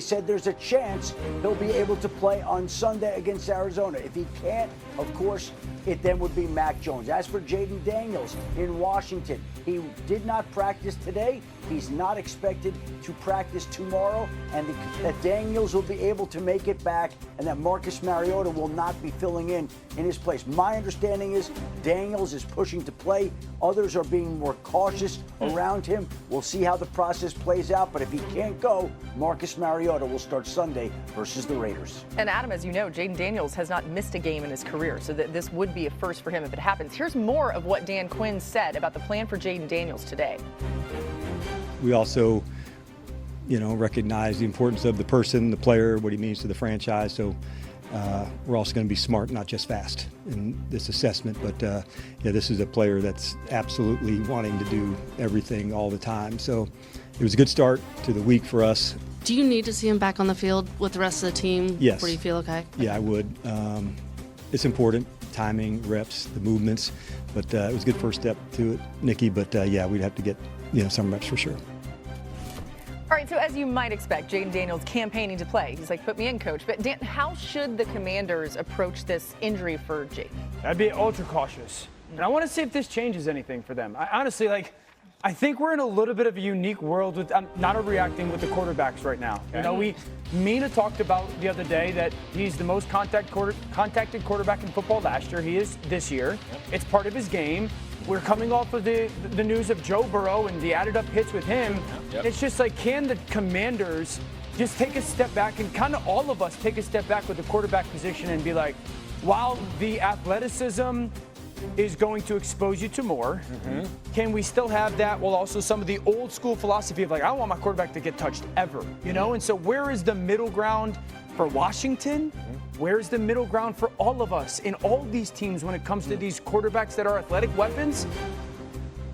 said there's a chance he'll be able to play on Sunday against Arizona. If he can't, of course, it then would be Mac Jones. As for Jayden Daniels in Washington, he did not practice today. He's not expected to practice tomorrow, and that Daniels will be able to make it back, and that Marcus Mariota will not be filling in his place. My understanding is Daniels is pushing to play. Others are being more cautious around him. We'll see how the process plays out, but if he can't go, Marcus Mariota will start Sunday versus the Raiders. And Adam, as you know, Jayden Daniels has not missed a game in his career, so that this would be a first for him if it happens. Here's more of what Dan Quinn said about the plan for Jayden Daniels today. We also, recognize the importance of the person, the player, what he means to the franchise. So we're also going to be smart, not just fast in this assessment. But this is a player that's absolutely wanting to do everything all the time. So it was a good start to the week for us. Do you need to see him back on the field with the rest of the team? Yes. Before you feel okay? Yeah, I would. It's important. Timing, reps, the movements. But it was a good first step to it, Nikki. But we'd have to get some reps for sure. All right, so as you might expect, Jayden Daniels campaigning to play. He's like, put me in, coach. But Dan, how should the Commanders approach this injury for Jayden? I'd be ultra cautious. And I want to see if this changes anything for them. I honestly, I think we're in a little bit of a unique world with not overreacting with the quarterbacks right now. Okay. Mina talked about the other day that he's the most contacted quarterback in football last year. He is this year. Yep. It's part of his game. We're coming off of the news of Joe Burrow and the added up hits with him. Yep. It's just like, can the Commanders just take a step back and kind of all of us take a step back with the quarterback position and be like, while the athleticism is going to expose you to more, can we still have that while also some of the old school philosophy of I don't want my quarterback to get touched ever, And so where is the middle ground for Washington? Where is the middle ground for all of us in all these teams when it comes to these quarterbacks that are athletic weapons?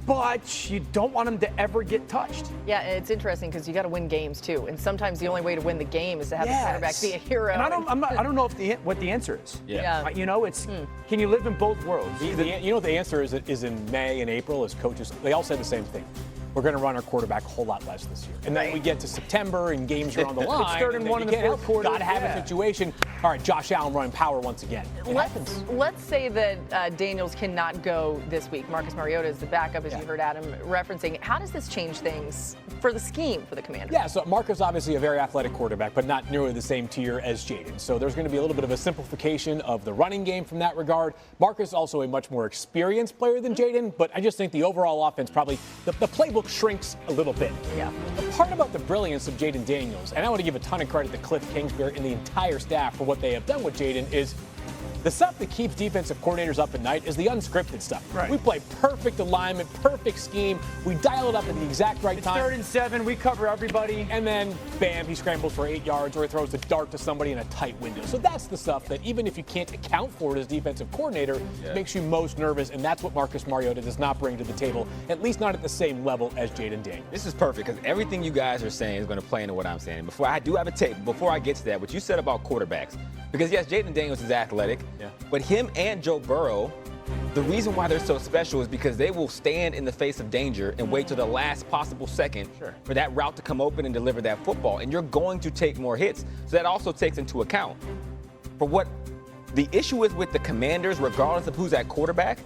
But you don't want them to ever get touched. Yeah, it's interesting because you got to win games too, and sometimes the only way to win the game is to have the quarterback be a hero. And I don't know what the answer is. Yeah. It's can you live in both worlds? You know what the answer is in May and April as coaches. They all said the same thing. We're going to run our quarterback a whole lot less this year. And then we get to September and games are on the line. It's third and one in the fourth quarter. Got to have a situation. All right, Josh Allen running power once again. Let's say that Daniels cannot go this week. Marcus Mariota is the backup, as you heard Adam referencing. How does this change things for the scheme for the Commanders? Yeah, so Marcus obviously a very athletic quarterback, but not nearly the same tier as Jayden. So there's going to be a little bit of a simplification of the running game from that regard. Marcus also a much more experienced player than Jayden, but I just think the overall offense probably, the playbook shrinks a little bit. Yeah. The part about the brilliance of Jayden Daniels, and I want to give a ton of credit to Cliff Kingsbury and the entire staff for what they have done with Jayden, is the stuff that keeps defensive coordinators up at night is the unscripted stuff. Right. We play perfect alignment, perfect scheme. We dial it up at the exact right time. Third and 7, we cover everybody. And then, bam, he scrambles for 8 yards or he throws a dart to somebody in a tight window. So that's the stuff that even if you can't account for it as defensive coordinator, makes you most nervous. And that's what Marcus Mariota does not bring to the table, at least not at the same level as Jayden Daniels. This is perfect because everything you guys are saying is going to play into what I'm saying. Before I do have a tape, before I get to that, what you said about quarterbacks, because yes, Jayden Daniels is athletic, but him and Joe Burrow, the reason why they're so special is because they will stand in the face of danger and wait till the last possible second for that route to come open and deliver that football. And you're going to take more hits. So that also takes into account for what the issue is with the Commanders, regardless of who's at quarterback.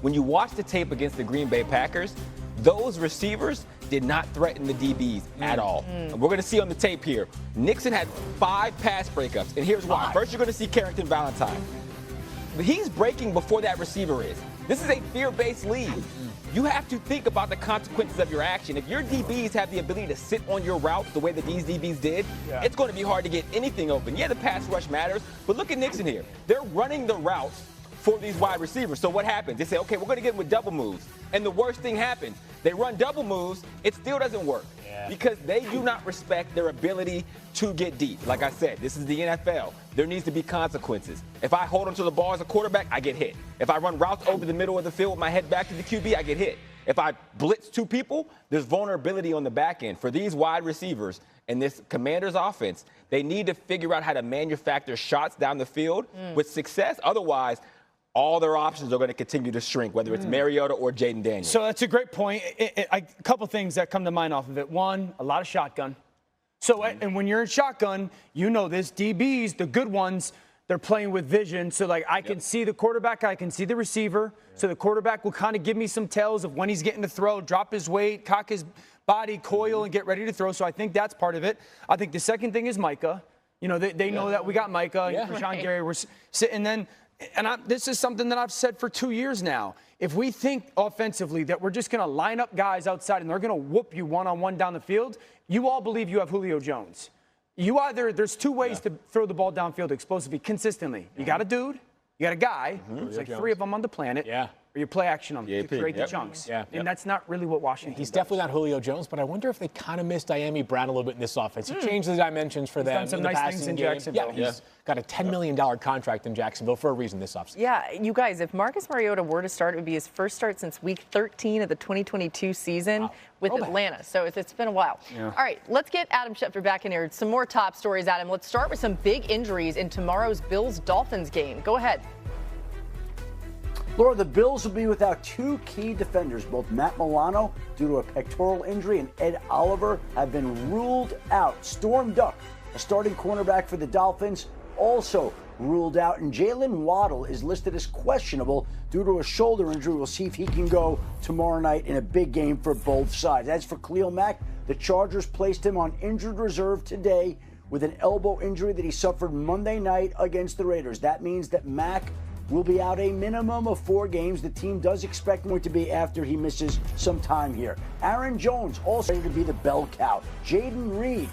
When you watch the tape against the Green Bay Packers, those receivers did not threaten the DBs at all. And we're going to see on the tape here, Nixon had 5 pass breakups. And here's why. First, you're going to see Carrington Valentine. He's breaking before that receiver is. This is a fear-based league. You have to think about the consequences of your action. If your DBs have the ability to sit on your route the way that these DBs did, it's going to be hard to get anything open. Yeah, the pass rush matters, but look at Nixon here. They're running the routes for these wide receivers. So what happens? They say, okay, we're going to get them with double moves. And the worst thing happens. They run double moves. It still doesn't work because they do not respect their ability to get deep. Like I said, this is the NFL. There needs to be consequences. If I hold onto the ball as a quarterback, I get hit. If I run routes over the middle of the field with my head back to the QB, I get hit. If I blitz 2 people, there's vulnerability on the back end. For these wide receivers and this Commanders offense, they need to figure out how to manufacture shots down the field with success. Otherwise, all their options are going to continue to shrink, whether it's Mariota or Jayden Daniels. So that's a great point. A couple things that come to mind off of it. One, a lot of shotgun. So, and when you're in shotgun, you know this, DBs, the good ones, they're playing with vision. So, like, I can see the quarterback, I can see the receiver. So the quarterback will kind of give me some tells of when he's getting to throw, drop his weight, cock his body, coil, and get ready to throw. So I think that's part of it. I think the second thing is Micah. You know, they know that we got Micah and Rashawn Gary. We're sitting then. And this is something that I've said for 2 years now. If we think offensively that we're just going to line up guys outside and they're going to whoop you one-on-one down the field, you all believe you have Julio Jones. There's two ways to throw the ball downfield explosively consistently. You got a dude, you got a guy, there's like 3 of them on the planet, or you play action on them to create the chunks. And that's not really what Washington does. Definitely not Julio Jones, but I wonder if they kind of missed Diami Brown a little bit in this offense. He changed the dimensions for them. Done some nice things in Jacksonville. He's got a $10 million contract in Jacksonville for a reason this offseason. Yeah, you guys, if Marcus Mariota were to start, it would be his first start since week 13 of the 2022 season with Atlanta. So it's been a while. All right, let's get Adam Schefter back in here. Some more top stories, Adam. Let's start with some big injuries in tomorrow's Bills-Dolphins game. Go ahead. Laura, the Bills will be without 2 key defenders. Both Matt Milano, due to a pectoral injury, and Ed Oliver have been ruled out. Storm Duck, a starting cornerback for the Dolphins, also ruled out. And Jalen Waddle is listed as questionable due to a shoulder injury. We'll see if he can go tomorrow night in a big game for both sides. As for Khalil Mack, the Chargers placed him on injured reserve today with an elbow injury that he suffered Monday night against the Raiders. That means that Mack will be out a minimum of 4 games. The team does expect him to be after he misses some time here. Aaron Jones also ready to be the bell cow. Jayden Reed,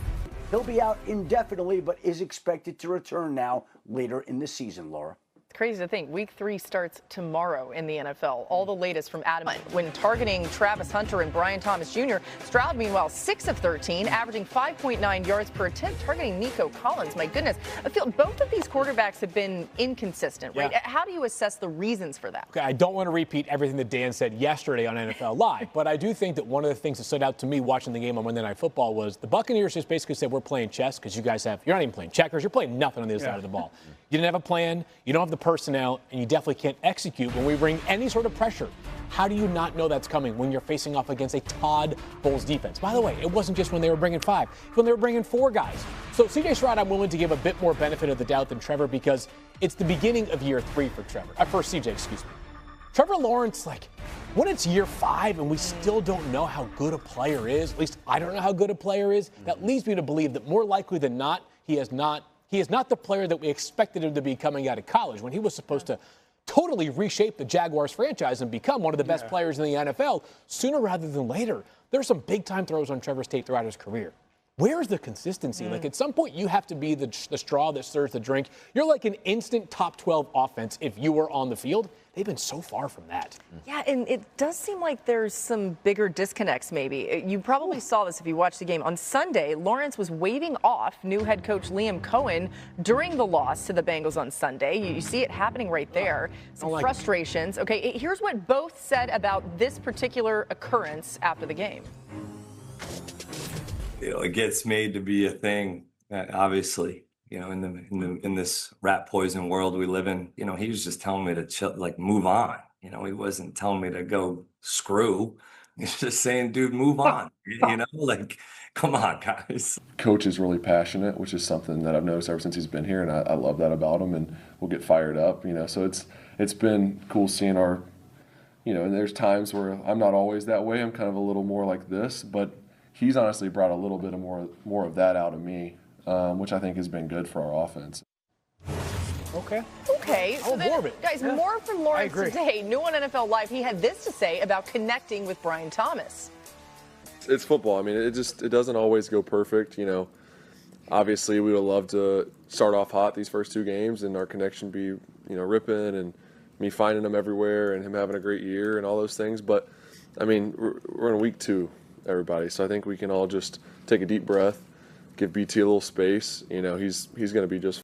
he'll be out indefinitely, but is expected to return now later in the season, Laura. It's crazy to think week 3 starts tomorrow in the NFL. All the latest from Adam when targeting Travis Hunter and Brian Thomas Jr. Stroud, meanwhile, 6 of 13, averaging 5.9 yards per attempt, targeting Nico Collins. My goodness. I feel both of these quarterbacks have been inconsistent, right? How do you assess the reasons for that? Okay, I don't want to repeat everything that Dan said yesterday on NFL Live, but I do think that one of the things that stood out to me watching the game on Monday Night Football was the Buccaneers just basically said, we're playing chess because you're not even playing checkers. You're playing nothing on the other side of the ball. You didn't have a plan. You don't have the personnel, and you definitely can't execute when we bring any sort of pressure. How do you not know that's coming when you're facing off against a Todd Bowles defense? By the way, it wasn't just when they were bringing 5. It's when they were bringing 4 guys. So C.J. Stroud, I'm willing to give a bit more benefit of the doubt than Trevor because it's the beginning of year 3 for for C.J., excuse me. Trevor Lawrence, when it's year 5 and we still don't know how good a player is, at least I don't know how good a player is, that leads me to believe that more likely than not, he is not the player that we expected him to be coming out of college when he was supposed to totally reshape the Jaguars franchise and become one of the best players in the NFL sooner rather than later. There's some big-time throws on Trevor's tape throughout his career. Where's the consistency? At some point, you have to be the straw that stirs the drink. You're like an instant top 12 offense if you were on the field. They've been so far from that. Yeah, and it does seem like there's some bigger disconnects maybe. You probably saw this if you watched the game. On Sunday, Lawrence was waving off new head coach Liam Cohen during the loss to the Bengals on Sunday. You see it happening right there. Some frustrations. Okay, here's what both said about this particular occurrence after the game. It gets made to be a thing, obviously. In this rat poison world we live in, he was just telling me to chill, move on. He wasn't telling me to go screw. He's just saying, dude, move on. Come on, guys. Coach is really passionate, which is something that I've noticed ever since he's been here, and I love that about him. And we'll get fired up, So it's been cool seeing our, and there's times where I'm not always that way. I'm kind of a little more like this, but he's honestly brought a little bit of more of that out of me. Which I think has been good for our offense. Okay. So then, guys, more from Lawrence today. New on NFL Live, he had this to say about connecting with Brian Thomas. It's football. I mean, it doesn't always go perfect. Obviously we would love to start off hot these first 2 games and our connection be, ripping and me finding him everywhere and him having a great year and all those things. But I mean, we're in week 2, everybody. So I think we can all just take a deep breath. Give BT a little space. He's going to be just